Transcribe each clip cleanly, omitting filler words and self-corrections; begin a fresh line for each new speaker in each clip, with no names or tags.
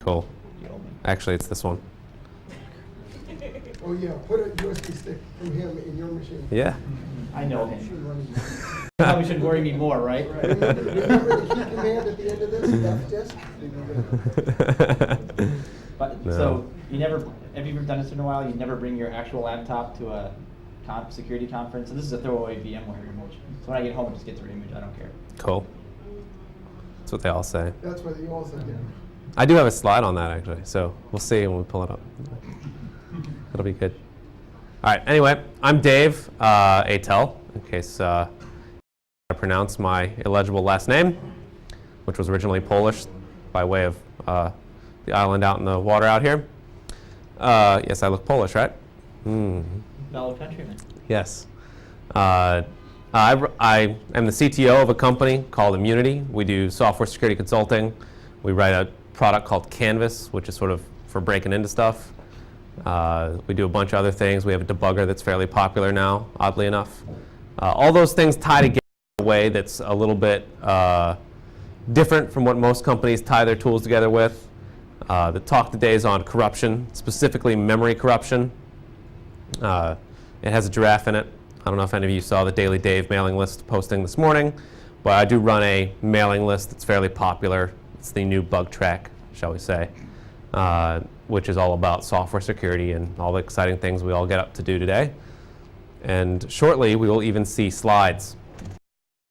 Cool. Actually, it's this one.
Oh yeah, put a USB stick from him in your machine.
Yeah.
I know him. Probably should worry me more, right?
Remember the key command at the end of this?
But
No.
so you never have you ever done this in a while? You never bring your actual laptop to a security conference. So this is a throwaway VMware image. So when I get home, it just gets your image. I don't care.
Cool. That's what they all say.
That's what you all said. Yeah.
I do have a slide on that actually, so we'll see when we pull it up. It'll be good. All right. Anyway, I'm Dave Aitel. In case I pronounce my illegible last name, which was originally Polish by way of the island out in the water out here. Yes, I look Polish, right?
Fellow countrymen.
Yes. I am the CTO of a company called Immunity. We do software security consulting. We write a product called Canvas, which is sort of for breaking into stuff. We do a bunch of other things. We have a debugger that's fairly popular now, oddly enough. All those things tie together in a way that's a little bit different from what most companies tie their tools together with. The talk today is on corruption, specifically memory corruption. It has a giraffe in it. I don't know if any of you saw the Daily Dave mailing list posting this morning, but I do run a mailing list that's fairly popular. It's the new bug track, shall we say, which is all about software security and all the exciting things we all get up to do today. And shortly, we will even see slides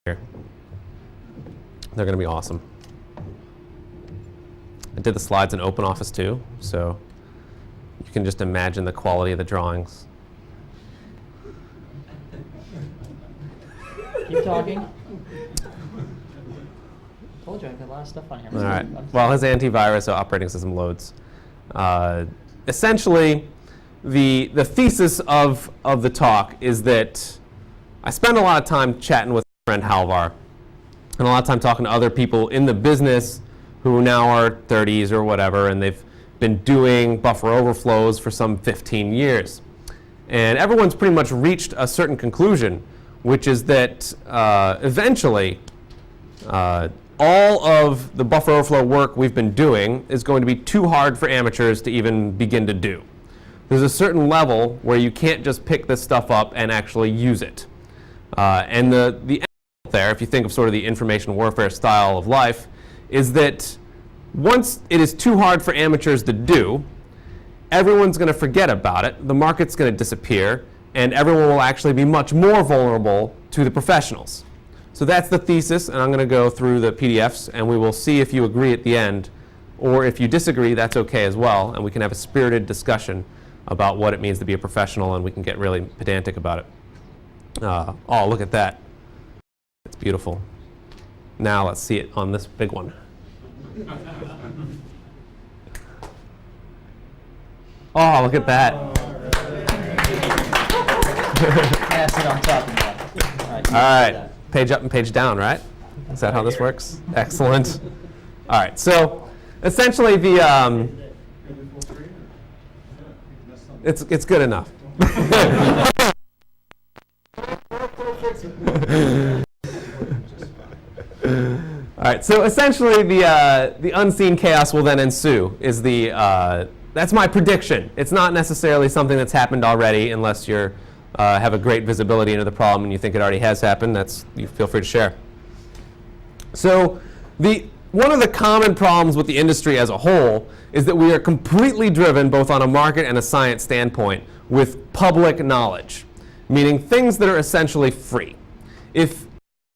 here. They're going to be awesome. I did the slides in OpenOffice too, so you can just imagine the quality of the drawings.
Keep talking. Told you I got a lot of stuff on here.
All right. While his antivirus operating system loads, essentially, the thesis of the talk is that I spend a lot of time chatting with my friend Halvar, and a lot of time talking to other people in the business who now are 30s or whatever, and they've been doing buffer overflows for some 15 years. And everyone's pretty much reached a certain conclusion, which is that eventually all of the buffer overflow work we've been doing is going to be too hard for amateurs to even begin to do. There's a certain level where you can't just pick this stuff up and actually use it. And the end there, if you think of sort of the information warfare style of life, is that once it is too hard for amateurs to do, everyone's going to forget about it, the market's going to disappear, and everyone will actually be much more vulnerable to the professionals. So that's the thesis, and I'm going to go through the PDFs, and we will see if you agree at the end, or if you disagree, that's okay as well, and we can have a spirited discussion about what it means to be a professional, and we can get really pedantic about it. Oh, look at that. It's beautiful. Now let's see it on this big one. Oh, look at that.
Pass it on top of that.
All right, page up and page down, right? Is that how this works? Excellent. All right, so essentially the it's good enough. All right, so essentially the unseen chaos will then ensue is that's my prediction. It's not necessarily something that's happened already unless you have a great visibility into the problem and you think it already has happened. You feel free to share. So one of the common problems with the industry as a whole is that we are completely driven both on a market and a science standpoint with public knowledge, meaning things that are essentially free. If you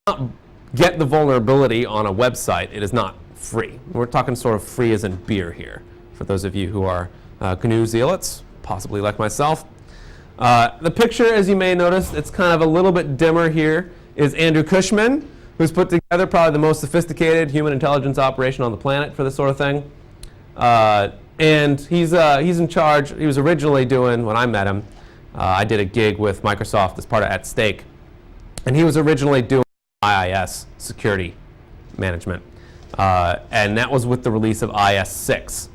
don't get the vulnerability on a website, it is not free. We're talking sort of free as in beer here, for those of you who are GNU zealots, possibly like myself. The picture, as you may notice, it's kind of a little bit dimmer here, is Andrew Cushman, who's put together probably the most sophisticated human intelligence operation on the planet for this sort of thing. And he's in charge. He was originally doing, when I met him, I did a gig with Microsoft as part of At Stake. And he was originally doing IIS security management. And that was with the release of IS6.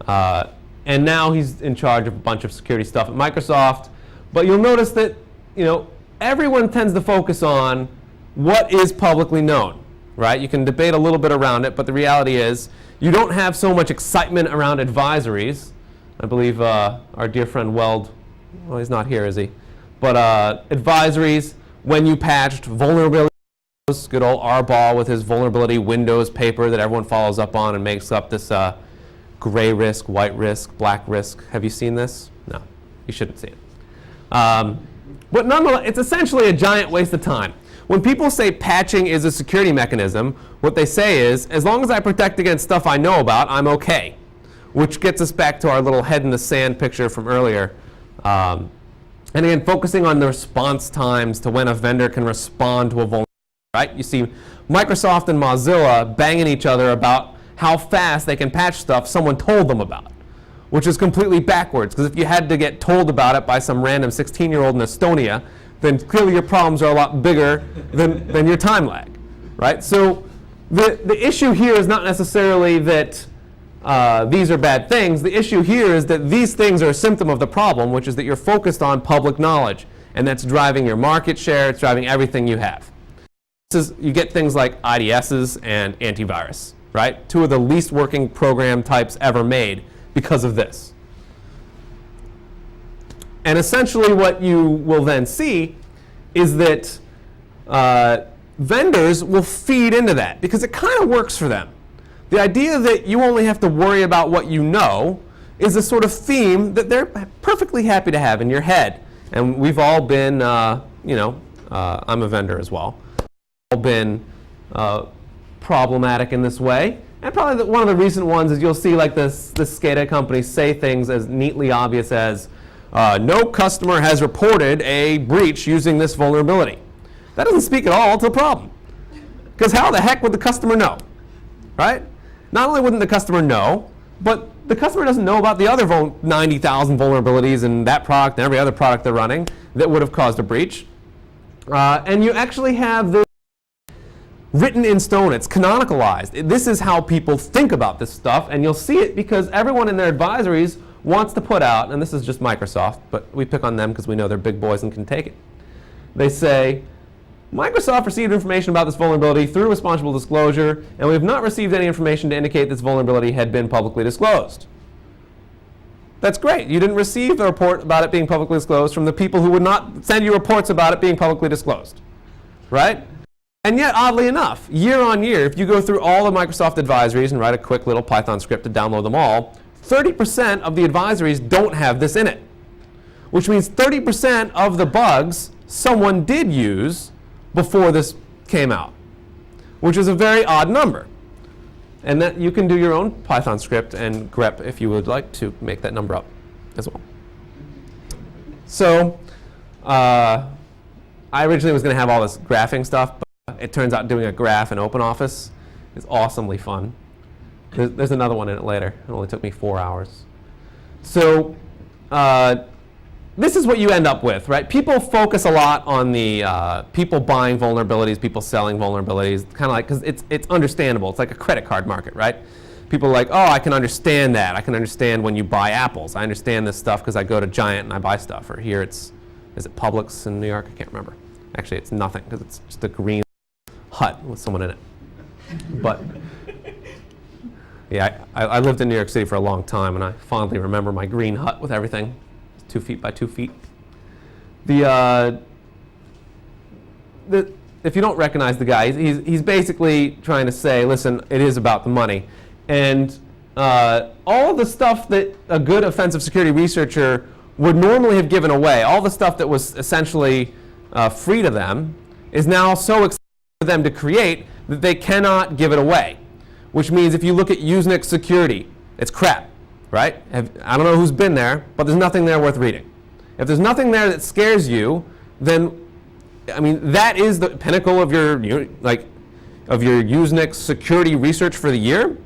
And now he's in charge of a bunch of security stuff at Microsoft. But you'll notice that everyone tends to focus on what is publicly known. right? You can debate a little bit around it, but the reality is you don't have so much excitement around advisories. I believe our dear friend Weld, well, he's not here, is he? But advisories, when you patched vulnerabilities, good old R-Ball with his vulnerability Windows paper that everyone follows up on and makes up this gray risk, white risk, black risk. Have you seen this? No, you shouldn't see it. But nonetheless, it's essentially a giant waste of time. When people say patching is a security mechanism, what they say is, as long as I protect against stuff I know about, I'm okay. Which gets us back to our little head in the sand picture from earlier. And again, focusing on the response times to when a vendor can respond to a vulnerability, right? You see Microsoft and Mozilla banging each other about how fast they can patch stuff someone told them about, which is completely backwards, because if you had to get told about it by some random 16-year-old in Estonia, then clearly your problems are a lot bigger than your time lag, right? So the issue here is not necessarily that these are bad things. The issue here is that these things are a symptom of the problem, which is that you're focused on public knowledge, and that's driving your market share, it's driving everything you have. You get things like IDSs and antivirus, right? Two of the least working program types ever made because of this. And essentially what you will then see is that vendors will feed into that because it kind of works for them. The idea that you only have to worry about what you know is a sort of theme that they're perfectly happy to have in your head. And we've all been, I'm a vendor as well, all been problematic in this way. And probably one of the recent ones is you'll see like this SCADA company say things as neatly obvious as, no customer has reported a breach using this vulnerability. That doesn't speak at all to the problem. Because how the heck would the customer know, right? Not only wouldn't the customer know, but the customer doesn't know about the other 90,000 vulnerabilities in that product and every other product they're running that would have caused a breach. And you actually have this written in stone. It's canonicalized. This is how people think about this stuff, and you'll see it because everyone in their advisories wants to put out, and this is just Microsoft, but we pick on them because we know they're big boys and can take it. They say, Microsoft received information about this vulnerability through responsible disclosure, and we have not received any information to indicate this vulnerability had been publicly disclosed. That's great. You didn't receive the report about it being publicly disclosed from the people who would not send you reports about it being publicly disclosed, right? And yet, oddly enough, year on year, if you go through all the Microsoft advisories and write a quick little Python script to download them all, 30% of the advisories don't have this in it, which means 30% of the bugs someone did use before this came out, which is a very odd number. And that you can do your own Python script and grep if you would like to make that number up as well. So I originally was going to have all this graphing stuff, but it turns out doing a graph in OpenOffice is awesomely fun. There's another one in it later. It only took me 4 hours. So this is what you end up with, right? People focus a lot on the people buying vulnerabilities, people selling vulnerabilities, kind of like, because it's understandable. It's like a credit card market, right? People are like, oh, I can understand that. I can understand when you buy apples. I understand this stuff because I go to Giant and I buy stuff. Or here is it Publix in New York? I can't remember. Actually, it's nothing because it's just a green hut with someone in it. But yeah, I lived in New York City for a long time, and I fondly remember my green hut with everything. 2 feet by 2 feet. If you don't recognize the guy, he's basically trying to say, listen, it is about the money. And all the stuff that a good offensive security researcher would normally have given away, all the stuff that was essentially free to them, is now so expensive for them to create that they cannot give it away. Which means if you look at Usenix security, it's crap. Right? I don't know who's been there, but there's nothing there worth reading. If there's nothing there that scares you, then, I mean, that is the pinnacle of your Usenix security research for the year.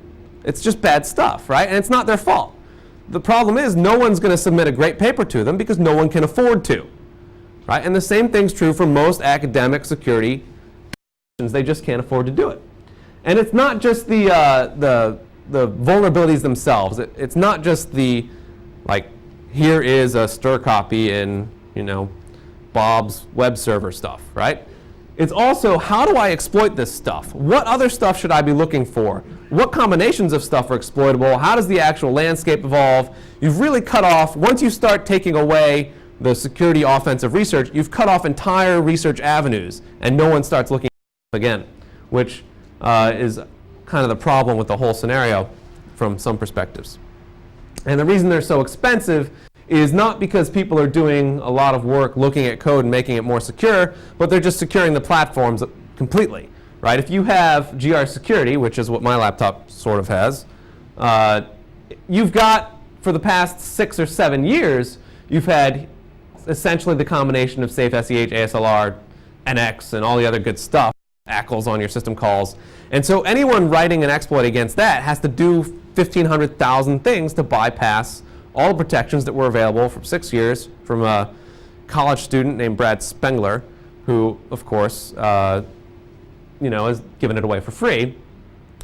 It's just bad stuff, right? And it's not their fault. The problem is no one's going to submit a great paper to them because no one can afford to, right? And the same thing's true for most academic security. They just can't afford to do it. And it's not just the vulnerabilities themselves. It's not just the, like, here is a stir copy in, Bob's web server stuff, right? It's also, how do I exploit this stuff? What other stuff should I be looking for? What combinations of stuff are exploitable? How does the actual landscape evolve? You've really cut off, once you start taking away the security offensive research, you've cut off entire research avenues, and no one starts looking again, which is kind of the problem with the whole scenario from some perspectives. And the reason they're so expensive is not because people are doing a lot of work looking at code and making it more secure, but they're just securing the platforms completely, right? If you have GR security, which is what my laptop sort of has, you've got, for the past 6 or 7 years, you've had essentially the combination of safe SEH, ASLR, NX, and all the other good stuff, ACLs on your system calls. And so anyone writing an exploit against that has to do 1,500,000 things to bypass all the protections that were available for 6 years from a college student named Brad Spengler, who, of course, has given it away for free.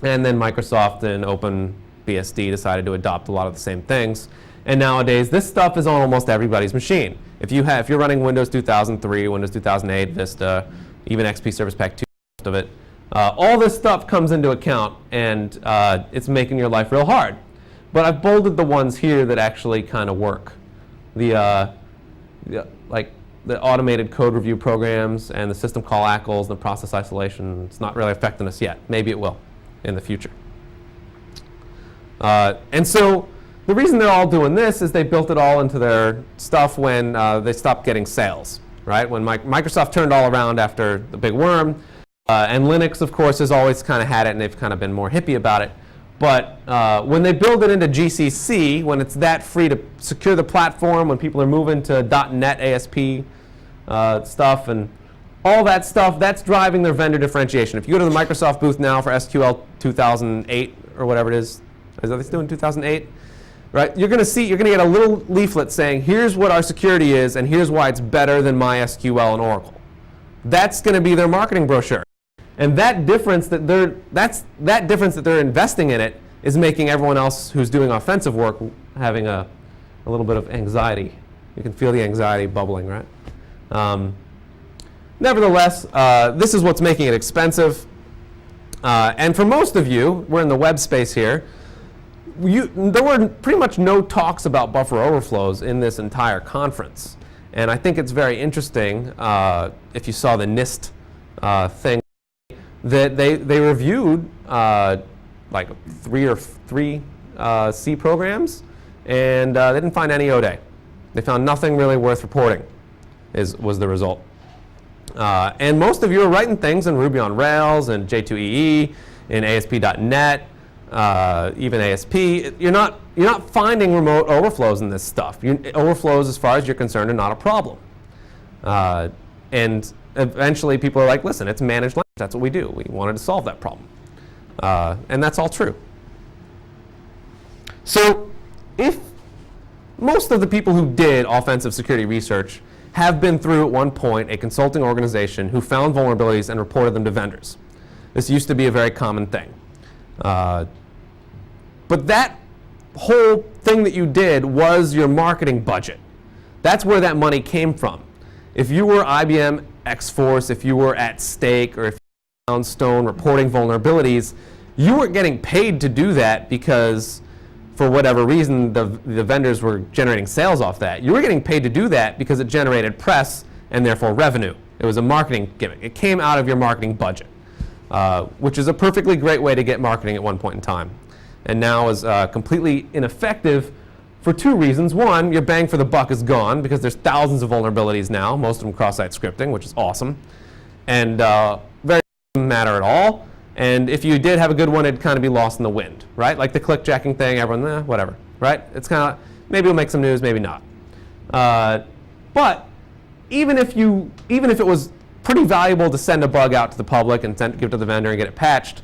And then Microsoft and OpenBSD decided to adopt a lot of the same things. And nowadays, this stuff is on almost everybody's machine. If you're running Windows 2003, Windows 2008, Vista, even XP Service Pack 2, most of it, all this stuff comes into account, and it's making your life real hard. But I've bolded the ones here that actually kind of work. Like the automated code review programs and the system call ACLs and the process isolation. It's not really affecting us yet. Maybe it will in the future. And so the reason they're all doing this is they built it all into their stuff when they stopped getting sales, right? When Microsoft turned all around after the big worm, and Linux, of course, has always kind of had it, and they've kind of been more hippie about it. But when they build it into GCC, when it's that free to secure the platform, when people are moving to .NET ASP stuff and all that stuff, that's driving their vendor differentiation. If you go to the Microsoft booth now for SQL 2008 or whatever it is they still in 2008? Right? You're going to get a little leaflet saying, here's what our security is, and here's why it's better than MySQL and Oracle. That's going to be their marketing brochure. And that difference that they're investing in it is making everyone else who's doing offensive work having a little bit of anxiety. You can feel the anxiety bubbling, right? Nevertheless, this is what's making it expensive. And for most of you, we're in the web space here, there were pretty much no talks about buffer overflows in this entire conference. And I think it's very interesting, if you saw the NIST thing, that they reviewed like three C programs, and they didn't find any ODay. They found nothing really worth reporting, was the result. And most of you are writing things in Ruby on Rails and J2EE, in ASP.NET, even ASP. You're not finding remote overflows in this stuff. Overflows, as far as you're concerned, are not a problem. And eventually people are like, listen, it's managed language. That's what we do. We wanted to solve that problem. And that's all true. So if most of the people who did offensive security research have been through at one point a consulting organization who found vulnerabilities and reported them to vendors. This used to be a very common thing. But that whole thing that you did was your marketing budget. That's where that money came from. If you were IBM X-Force, if you were at Stake, or if you were Poundstone reporting vulnerabilities, you weren't getting paid to do that because, for whatever reason, the vendors were generating sales off that. You were getting paid to do that because it generated press and therefore revenue. It was a marketing gimmick. It came out of your marketing budget, which is a perfectly great way to get marketing at one point in time. And now is completely ineffective for two reasons. One, your bang for the buck is gone because there's thousands of vulnerabilities now, most of them cross-site scripting, which is awesome. And very doesn't matter at all. And if you did have a good one, it'd kind of be lost in the wind, right? Like the clickjacking thing, everyone, whatever, right? It's kind of, maybe it'll make some news, maybe not. But even if it was pretty valuable to send a bug out to the public and give it to the vendor and get it patched,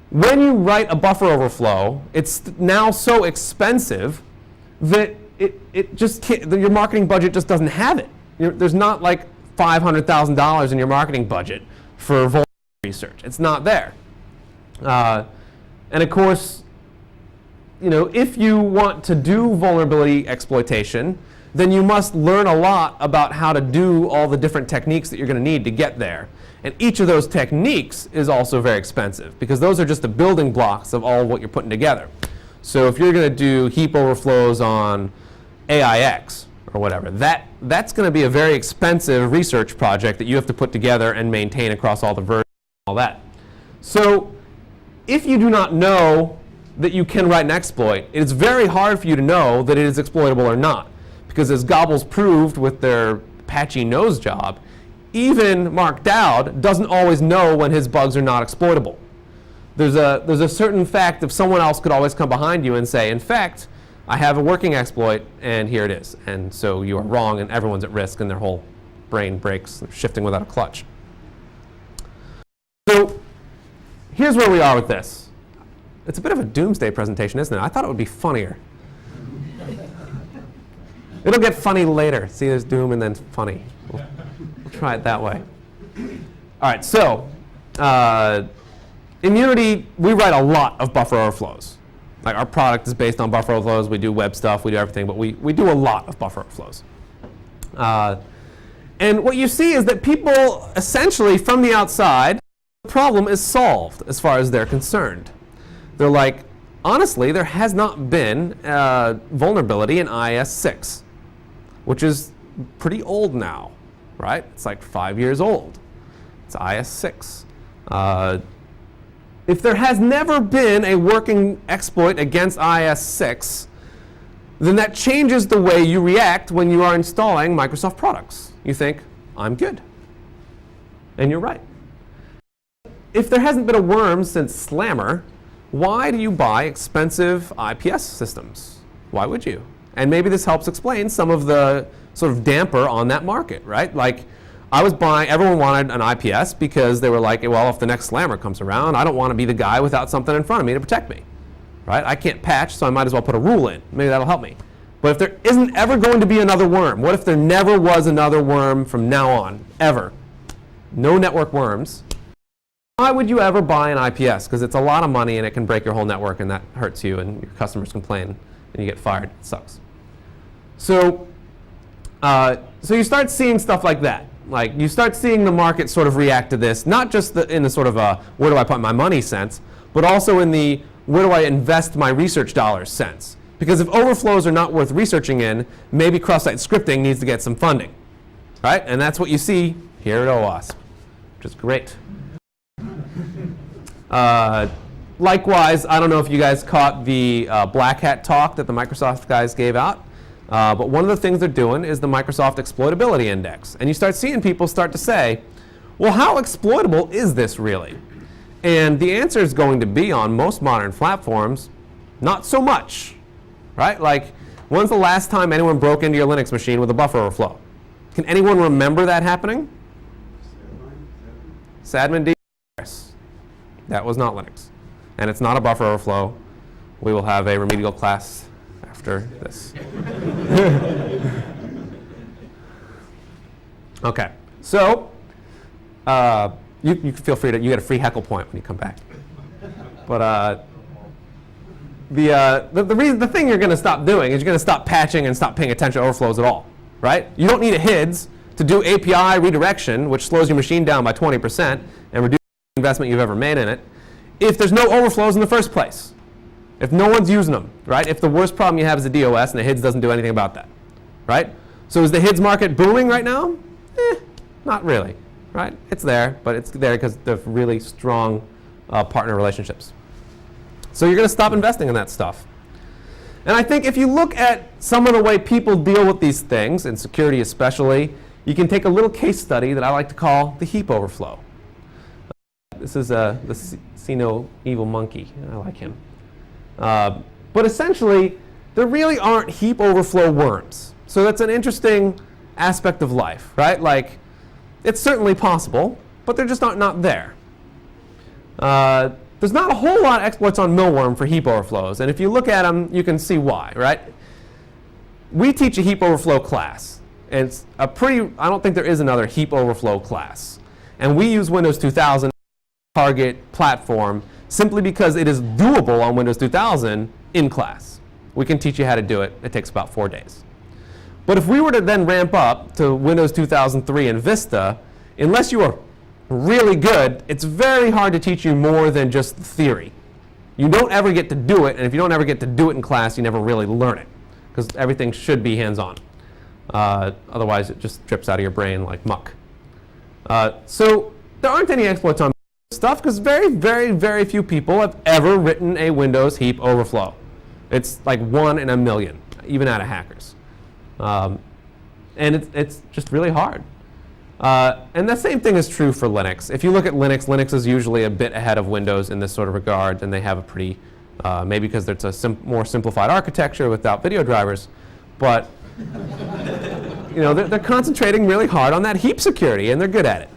when you write a buffer overflow, it's now so expensive that it just can't, your marketing budget just doesn't have it. There's not like $500,000 in your marketing budget for vulnerability research. It's not there. And of course, if you want to do vulnerability exploitation, then you must learn a lot about how to do all the different techniques that you're going to need to get there. And each of those techniques is also very expensive because those are just the building blocks of all what you're putting together. So if you're going to do heap overflows on AIX or whatever, that's going to be a very expensive research project that you have to put together and maintain across all the versions and all that. So if you do not know that you can write an exploit, it is very hard for you to know that it is exploitable or not. Because as Gobbles proved with their patchy nose job, even Mark Dowd doesn't always know when his bugs are not exploitable. There's a certain fact that someone else could always come behind you and say, in fact, I have a working exploit, and here it is. And so you are wrong, and everyone's at risk, and their whole brain breaks, shifting without a clutch. So here's where we are with this. It's a bit of a Doomsday presentation, isn't it? I thought it would be funnier. It'll get funny later. See, there's Doom and then funny. We'll try it that way. All right, so in Unity, we write a lot of buffer overflows. Like our product is based on buffer overflows. We do web stuff. We do everything. But we do a lot of buffer overflows. And what you see is that people, essentially, from the outside, the problem is solved as far as they're concerned. They're like, honestly, there has not been vulnerability in IS6, which is pretty old now, right? It's like 5 years old. It's IS6. If there has never been a working exploit against IS6, then that changes the way you react when you are installing Microsoft products. You think, I'm good. And you're right. If there hasn't been a worm since Slammer, why do you buy expensive IPS systems? Why would you? And maybe this helps explain some of the sort of damper on that market, right? Like, I was buying, everyone wanted an IPS because they were like, well, if the next Slammer comes around, I don't want to be the guy without something in front of me to protect me, right? I can't patch, so I might as well put a rule in. Maybe that'll help me. But if there isn't ever going to be another worm, what if there never was another worm from now on, ever? No network worms. Why would you ever buy an IPS? Because it's a lot of money and it can break your whole network and that hurts you and your customers complain and you get fired. It sucks. So you start seeing stuff like that. Like you start seeing the market sort of react to this, not just in the sort of where do I put my money sense, but also in the where do I invest my research dollars sense. Because if overflows are not worth researching in, maybe cross-site scripting needs to get some funding, right? And that's what you see here at Owasp, which is great. Likewise, I don't know if you guys caught the Black Hat talk that the Microsoft guys gave out, but one of the things they're doing is the Microsoft Exploitability Index. And you start seeing people start to say, well, how exploitable is this really? And the answer is going to be on most modern platforms, not so much, right? Like, when's the last time anyone broke into your Linux machine with a buffer overflow? Can anyone remember that happening? Sadmin D. That was not Linux. And it's not a buffer overflow. We will have a remedial class after this. OK. So you can feel free to, you get a free heckle point when you come back. But the thing you're going to stop doing is you're going to stop patching and stop paying attention to overflows at all, right? You don't need a HIDS to do API redirection, which slows your machine down by 20% and reduces the investment you've ever made in it, if there's no overflows in the first place. If no one's using them, right? If the worst problem you have is a DOS and the HIDS doesn't do anything about that, right? So is the HIDS market booming right now? Not really, right? It's there, but it's there because of really strong partner relationships. So you're going to stop investing in that stuff. And I think if you look at some of the way people deal with these things, in security especially, you can take a little case study that I like to call the heap overflow. This is the See No Evil Monkey. I like him. But essentially, there really aren't heap overflow worms. So that's an interesting aspect of life, right? Like, it's certainly possible, but they're just not there. There's not a whole lot of exploits on Millworm for heap overflows. And if you look at them, you can see why, right? We teach a heap overflow class. And it's a pretty, I don't think there is another heap overflow class. And we use Windows 2000 target platform simply because it is doable on Windows 2000 in class. We can teach you how to do it. It takes about 4 days. But if we were to then ramp up to Windows 2003 and Vista, unless you are really good, it's very hard to teach you more than just the theory. You don't ever get to do it, and if you don't ever get to do it in class, you never really learn it, because everything should be hands-on. Otherwise, it just drips out of your brain like muck. So there aren't any exploits on stuff, because very, very, very few people have ever written a Windows heap overflow. It's like 1 in a million, even out of hackers. And it's just really hard. And the same thing is true for Linux. If you look at Linux, Linux is usually a bit ahead of Windows in this sort of regard, and they have a pretty, maybe because it's a more simplified architecture without video drivers, but you know, they're concentrating really hard on that heap security, and they're good at it.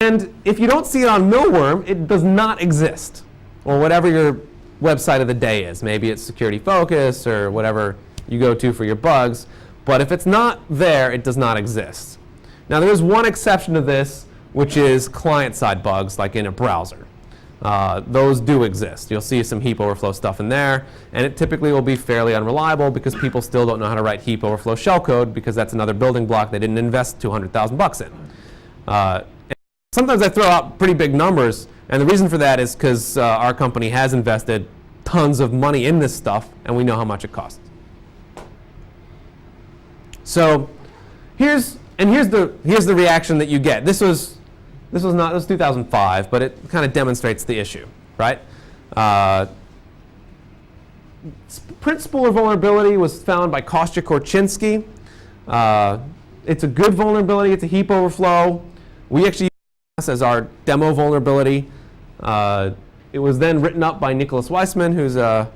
And if you don't see it on Millworm, it does not exist, or whatever your website of the day is. Maybe it's Security Focus or whatever you go to for your bugs. But if it's not there, it does not exist. Now, there is one exception to this, which is client-side bugs, like in a browser. Those do exist. You'll see some heap overflow stuff in there, and it typically will be fairly unreliable because people still don't know how to write heap overflow shellcode, because that's another building block they didn't invest $200,000 in. Sometimes I throw out pretty big numbers, and the reason for that is because our company has invested tons of money in this stuff, and we know how much it costs. So here's the reaction that you get. This was 2005, but it kind of demonstrates the issue, right? Print Spooler vulnerability was found by Kostya Korchinski. It's a good vulnerability. It's a heap overflow. We actually use this as our demo vulnerability. It was then written up by Nicholas Weissman, who's I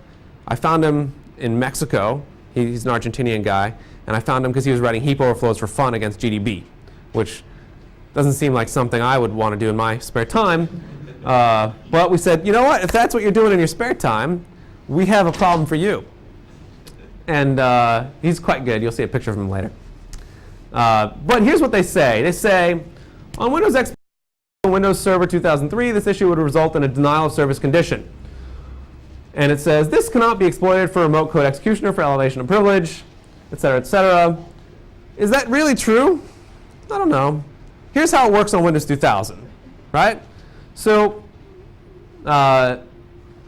found him in Mexico. He's an Argentinian guy. And I found him because he was writing heap overflows for fun against GDB, which doesn't seem like something I would want to do in my spare time. But we said, you know what? If that's what you're doing in your spare time, we have a problem for you. And he's quite good. You'll see a picture of him later. But here's what they say. They say, on Windows XP Windows Server 2003, this issue would result in a denial of service condition. And it says, this cannot be exploited for remote code execution or for elevation of privilege, et cetera, et cetera. Is that really true? I don't know. Here's how it works on Windows 2000, right? So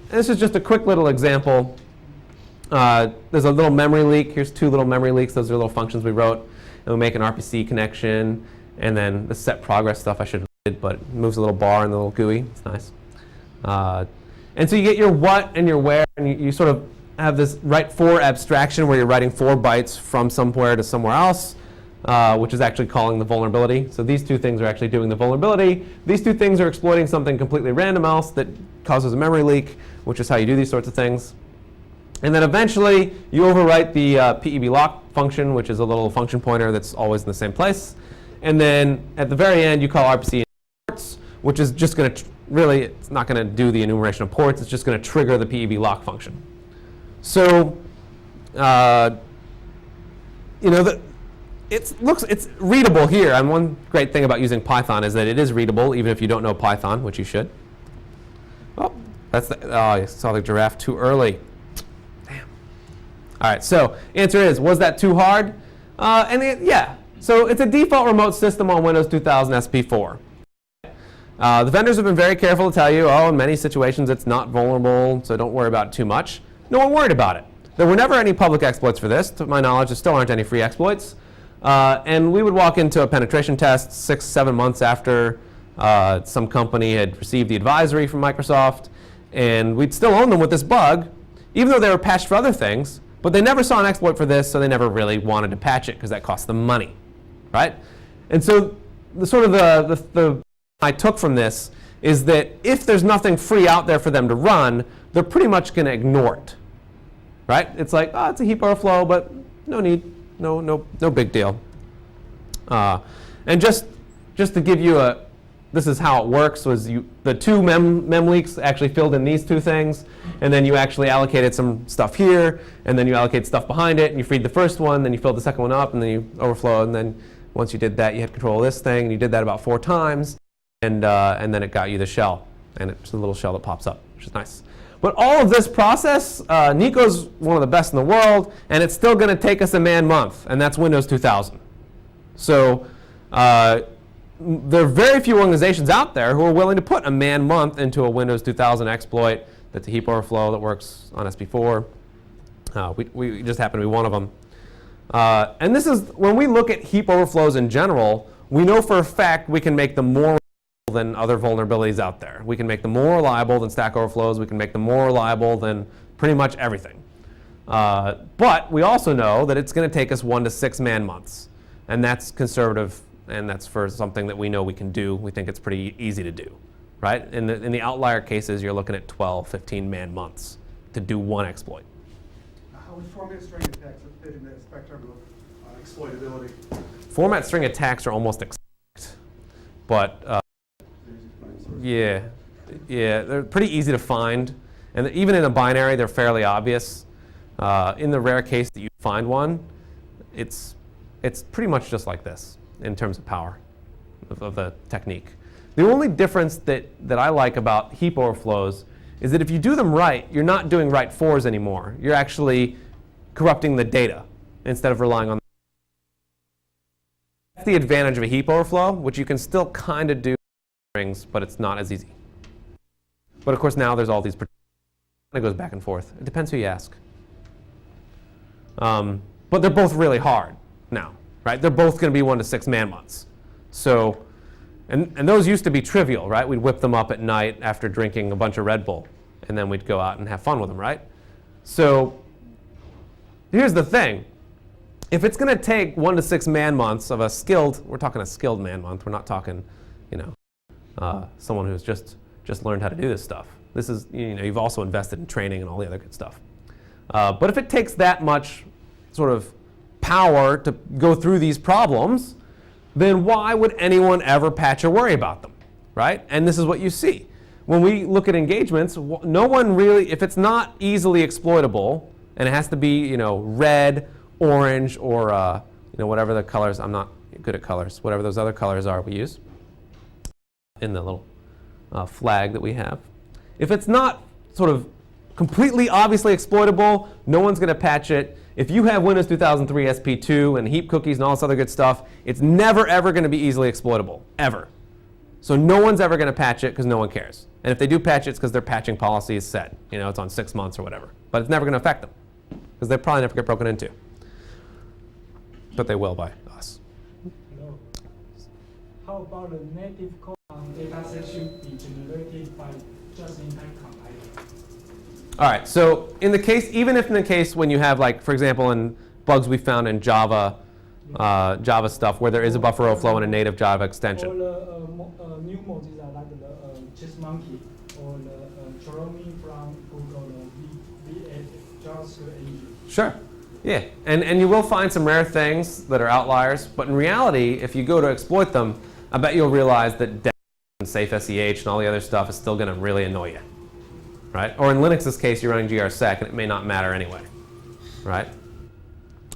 this is just a quick little example. There's a little memory leak. Here's 2 little memory leaks. Those are little functions we wrote. And we make an RPC connection. And then the set progress stuff I should have did, but it moves a little bar in the little GUI. It's nice. And so you get your what and your where, and you sort of have this write for abstraction where you're writing 4 bytes from somewhere to somewhere else, which is actually calling the vulnerability. So these 2 things are actually doing the vulnerability. These 2 things are exploiting something completely random else that causes a memory leak, which is how you do these sorts of things. And then eventually you overwrite the PEB lock function, which is a little function pointer that's always in the same place. And then at the very end you call RPC ports, which is just going to really, it's not going to do the enumeration of ports. It's just going to trigger the PEB lock function. So, you know, it's readable here. And one great thing about using Python is that it is readable, even if you don't know Python, which you should. Oh, I saw the giraffe too early. Damn. All right. So, answer is, was that too hard? Yeah. So it's a default remote system on Windows 2000 SP4. The vendors have been very careful to tell you, oh, in many situations it's not vulnerable, so don't worry about it too much. No one worried about it. There were never any public exploits for this. To my knowledge, there still aren't any free exploits. And we would walk into a penetration test 6-7 months after some company had received the advisory from Microsoft, and we'd still own them with this bug, even though they were patched for other things. But they never saw an exploit for this, so they never really wanted to patch it because that cost them money, right? And so the sort of the I took from this is that if there's nothing free out there for them to run, they're pretty much going to ignore it, right? It's like, oh, it's a heap overflow, but no need, no big deal. And just to give you this is how it works, was the 2 mem leaks actually filled in these 2 things, and then you actually allocated some stuff here, and then you allocate stuff behind it, and you freed the first one, then you filled the second one up, and then you overflow, and then once you did that, you had control of this thing, and you did that about 4 times. And then it got you the shell, and it's a little shell that pops up, which is nice. But all of this process, Nico's one of the best in the world, and it's still going to take us a man-month, and that's Windows 2000. So there are very few organizations out there who are willing to put a man-month into a Windows 2000 exploit that's a heap overflow that works on SP4. We just happen to be one of them. And this is, when we look at heap overflows in general, we know for a fact we can make them more reliable than other vulnerabilities out there. We can make them more reliable than Stack Overflows. We can make them more reliable than pretty much everything. But we also know that it's going to take us 1 to 6 man-months. And that's conservative, and that's for something that we know we can do. We think it's pretty easy to do, right? In the outlier cases, you're looking at 12, 15 man-months to do one exploit.
How would format string attacks fit in that spectrum of exploitability?
Format string attacks are almost exact, but yeah, they're pretty easy to find. And even in a binary, they're fairly obvious. In the rare case that you find one, it's pretty much just like this in terms of power of the technique. The only difference that I like about heap overflows is that if you do them right, you're not doing write fors anymore. You're actually corrupting the data instead of relying on. That's the advantage of a heap overflow, which you can still kind of do strings, but it's not as easy. But of course now there's all these. It goes back and forth. It depends who you ask. But they're both really hard now, right? They're both going to be 1 to 6 man-months. So, and those used to be trivial, right? We'd whip them up at night after drinking a bunch of Red Bull, and then we'd go out and have fun with them, right? So here's the thing. If it's going to take 1 to 6 man-months of a skilled, we're talking a skilled man-month. We're not talking, someone who's just learned how to do this stuff. This is, you've also invested in training and all the other good stuff. But if it takes that much sort of power to go through these problems, then why would anyone ever patch or worry about them, right? And this is what you see. When we look at engagements, no one really, if it's not easily exploitable, and it has to be, red, orange, or whatever the colors, I'm not good at colors, whatever those other colors are we use in the little flag that we have. If it's not sort of completely obviously exploitable, no one's going to patch it. If you have Windows 2003 SP2 and heap cookies and all this other good stuff, it's never, ever going to be easily exploitable, ever. So no one's ever going to patch it because no one cares. And if they do patch it, it's because their patching policy is set. It's on 6 months or whatever. But it's never going to affect them because they probably never get broken into. But they will by us.
Hello. How about the native code on dataset should be generated by just-in-time compiler?
All right, so even if in the case when you have, like, for example, in bugs we found in Java, Java stuff where there is a buffer overflow and a native Java extension.
Or the new Mozilla like the Chessmonkey or the Chromi from Google, the V8 JavaScript engine.
Sure, yeah, and you will find some rare things that are outliers, but in reality, if you go to exploit them, I bet you'll realize that dev and safe SEH and all the other stuff is still going to really annoy you. Right? Or in Linux's case, you're running grsec, and it may not matter anyway, right?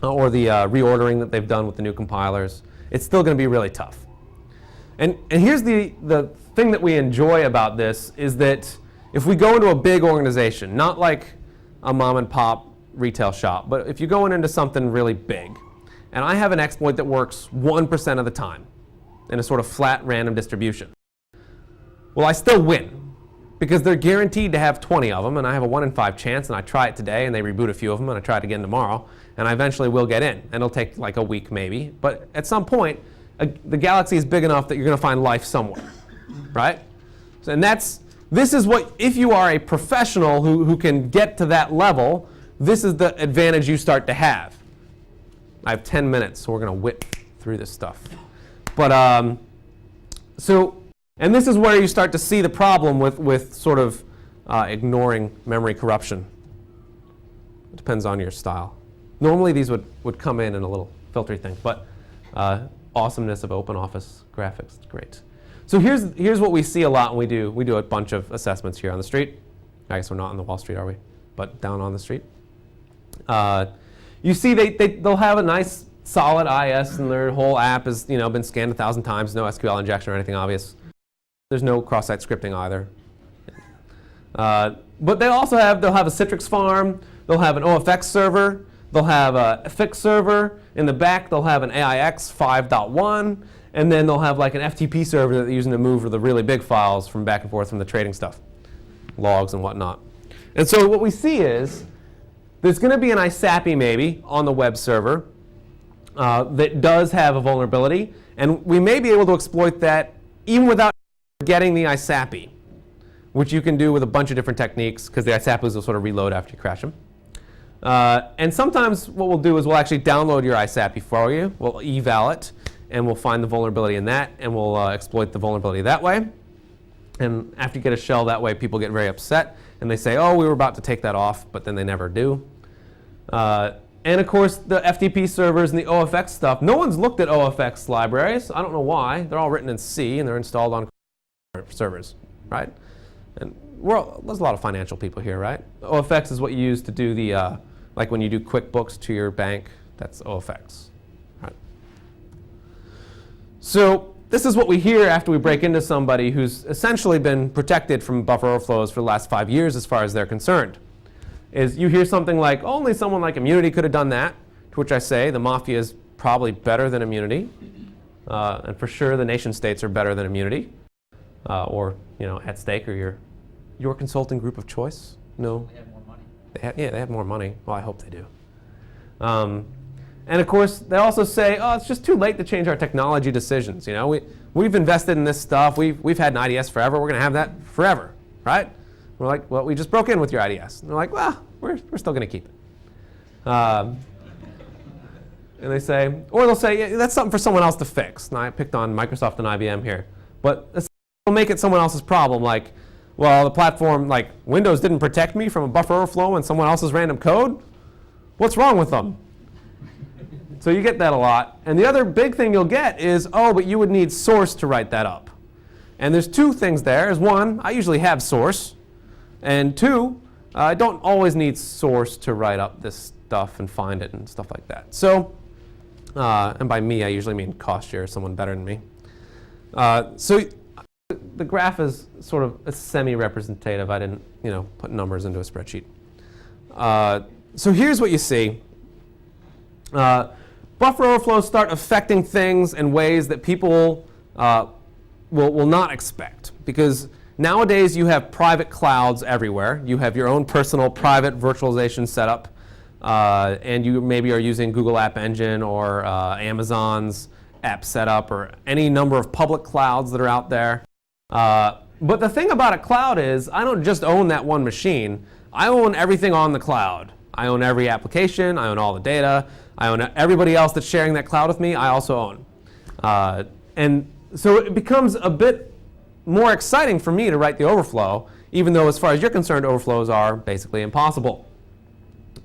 Or the reordering that they've done with the new compilers. It's still going to be really tough. And here's the thing that we enjoy about this is that if we go into a big organization, not like a mom and pop retail shop, but if you're going into something really big, and I have an exploit that works 1% of the time in a sort of flat random distribution, well, I still win. Because they're guaranteed to have 20 of them, and I have a 1 in 5 chance, and I try it today, and they reboot a few of them, and I try it again tomorrow, and I eventually will get in. And it'll take like a week maybe, but at some point, the galaxy is big enough that you're going to find life somewhere, right? So, and this is what, if you are a professional who can get to that level, this is the advantage you start to have. I have 10 minutes, so we're going to whip through this stuff. But and this is where you start to see the problem with sort of ignoring memory corruption. It depends on your style. Normally these would come in a little filtery thing, but awesomeness of OpenOffice graphics, great. So here's what we see a lot when we do a bunch of assessments here on the street. I guess we're not on the Wall Street, are we? But down on the street. You see they'll have a nice solid IS, and their whole app has been scanned 1,000 times, no SQL injection or anything obvious. There's no cross-site scripting either. But they'll have a Citrix farm, they'll have an OFX server, they'll have a fix server. In the back, they'll have an AIX 5.1, and then they'll have like an FTP server that they're using to move the really big files from back and forth from the trading stuff, logs and whatnot. And so what we see is there's going to be an ISAPI maybe on the web server that does have a vulnerability, and we may be able to exploit that even without getting the ISAPI, which you can do with a bunch of different techniques, because the ISAPIs will sort of reload after you crash them. And sometimes what we'll do is we'll actually download your ISAPI for you. We'll eval it, and we'll find the vulnerability in that, and we'll exploit the vulnerability that way. And after you get a shell that way, people get very upset, and they say, oh, we were about to take that off, but then they never do. And of course, the FTP servers and the OFX stuff, no one's looked at OFX libraries. I don't know why. They're all written in C, and they're installed on servers, right? And there's a lot of financial people here, right? OFX is what you use to do the, like when you do QuickBooks to your bank, that's OFX, right? So this is what we hear after we break into somebody who's essentially been protected from buffer overflows for the last 5 years as far as they're concerned. Is you hear something like, only someone like Immunity could have done that, to which I say the Mafia is probably better than Immunity. And for sure the nation states are better than Immunity. Or, at stake or your consulting group of choice. No.
They have more money.
They have more money. Well, I hope they do. And of course, they also say, oh, it's just too late to change our technology decisions. We've invested in this stuff. We've had an IDS forever. We're going to have that forever, right? We're like, well, we just broke in with your IDS. And they're like, well, we're still going to keep it. And they say, or they'll say, yeah, that's something for someone else to fix. Now, I picked on Microsoft and IBM here. But they'll make it someone else's problem. Like, well, the platform, like Windows didn't protect me from a buffer overflow and someone else's random code. What's wrong with them? So you get that a lot. And the other big thing you'll get is, oh, but you would need source to write that up. And there's two things there. Is one, I usually have source. And two, I don't always need source to write up this stuff and find it and stuff like that. So, and by me, I usually mean Costshare, someone better than me. So the graph is sort of semi-representative. I didn't, put numbers into a spreadsheet. So here's what you see. Buffer overflows start affecting things in ways that people will not expect, because nowadays you have private clouds everywhere. You have your own personal private virtualization setup, and you maybe are using Google App Engine or Amazon's app setup or any number of public clouds that are out there. But the thing about a cloud is I don't just own that one machine. I own everything on the cloud. I own every application. I own all the data. I own everybody else that's sharing that cloud with me. I also own. And so it becomes a bit more exciting for me to write the overflow, even though as far as you're concerned, overflows are basically impossible.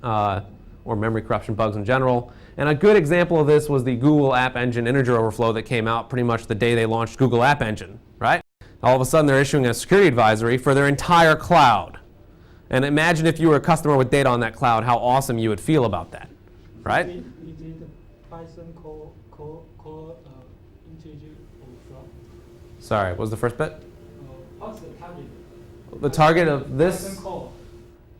Or memory corruption bugs in general. And a good example of this was the Google App Engine integer overflow that came out pretty much the day they launched Google App Engine, right? All of a sudden they're issuing a security advisory for their entire cloud. And imagine if you were a customer with data on that cloud, how awesome you would feel about that, right?
We did Python core integer overflow.
Sorry, what was the first bit?
What's the target?
The target of this?
Python core.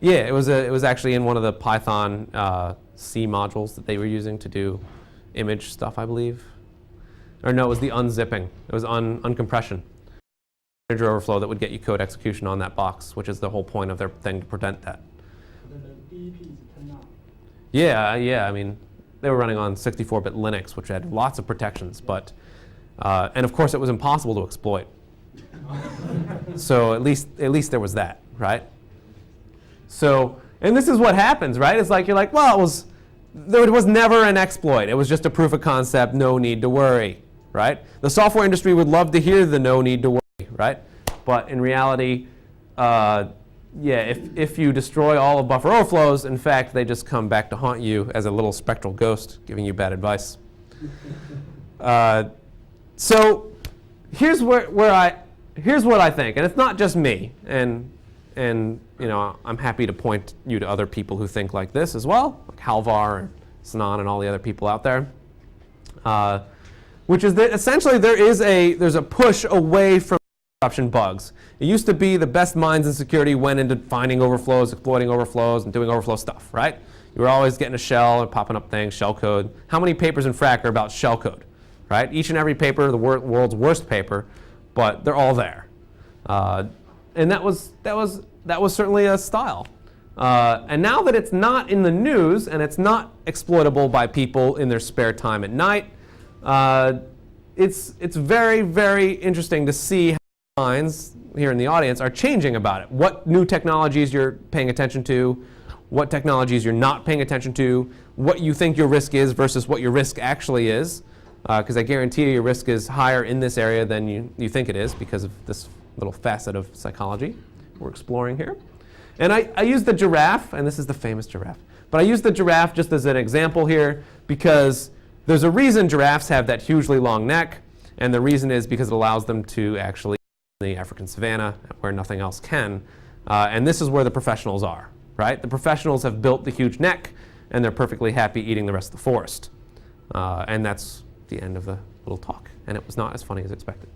Yeah, it was actually in one of the Python C modules that they were using to do image stuff, I believe. Or no, it was the unzipping. It was uncompression. Integer overflow that would get you code execution on that box, which is the whole point of their thing to prevent that.
The DEP is turned on.
Yeah. I mean, they were running on 64-bit Linux, which had lots of protections, but and of course it was impossible to exploit. So at least there was that, right? So, and this is what happens, right? It's like you're like, well, it was never an exploit. It was just a proof of concept, no need to worry, right? The software industry would love to hear the no need to worry, right? But in reality, if you destroy all of buffer overflows, in fact, they just come back to haunt you as a little spectral ghost giving you bad advice. So here's what I think, and it's not just me, and I'm happy to point you to other people who think like this as well, like Halvar and Sinan and all the other people out there, which is that essentially there's a push away from corruption bugs. It used to be the best minds in security went into finding overflows, exploiting overflows, and doing overflow stuff, right? You were always getting a shell and popping up things, shell code. How many papers in Frac are about shell code, right? Each and every paper, the world's worst paper, but they're all there. And that was certainly a style. And now that it's not in the news and it's not exploitable by people in their spare time at night, it's very, very interesting to see how minds here in the audience are changing about it. What new technologies you're paying attention to, what technologies you're not paying attention to, what you think your risk is versus what your risk actually is. Because I guarantee you your risk is higher in this area than you think it is because of this little facet of psychology we're exploring here. And I use the giraffe, and this is the famous giraffe, but I use the giraffe just as an example here because there's a reason giraffes have that hugely long neck, and the reason is because it allows them to actually in the African savanna where nothing else can. And this is where the professionals are, right? The professionals have built the huge neck, and they're perfectly happy eating the rest of the forest. And that's the end of the little talk, and it was not as funny as expected.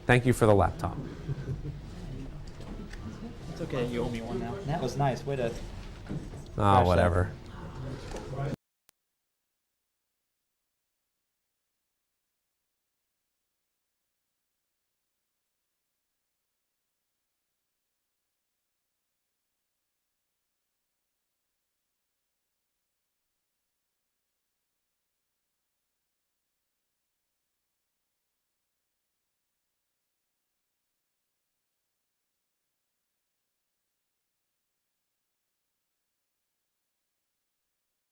Thank you for the laptop.
It's okay, you owe me one now. That was nice. Way to.
Oh, whatever.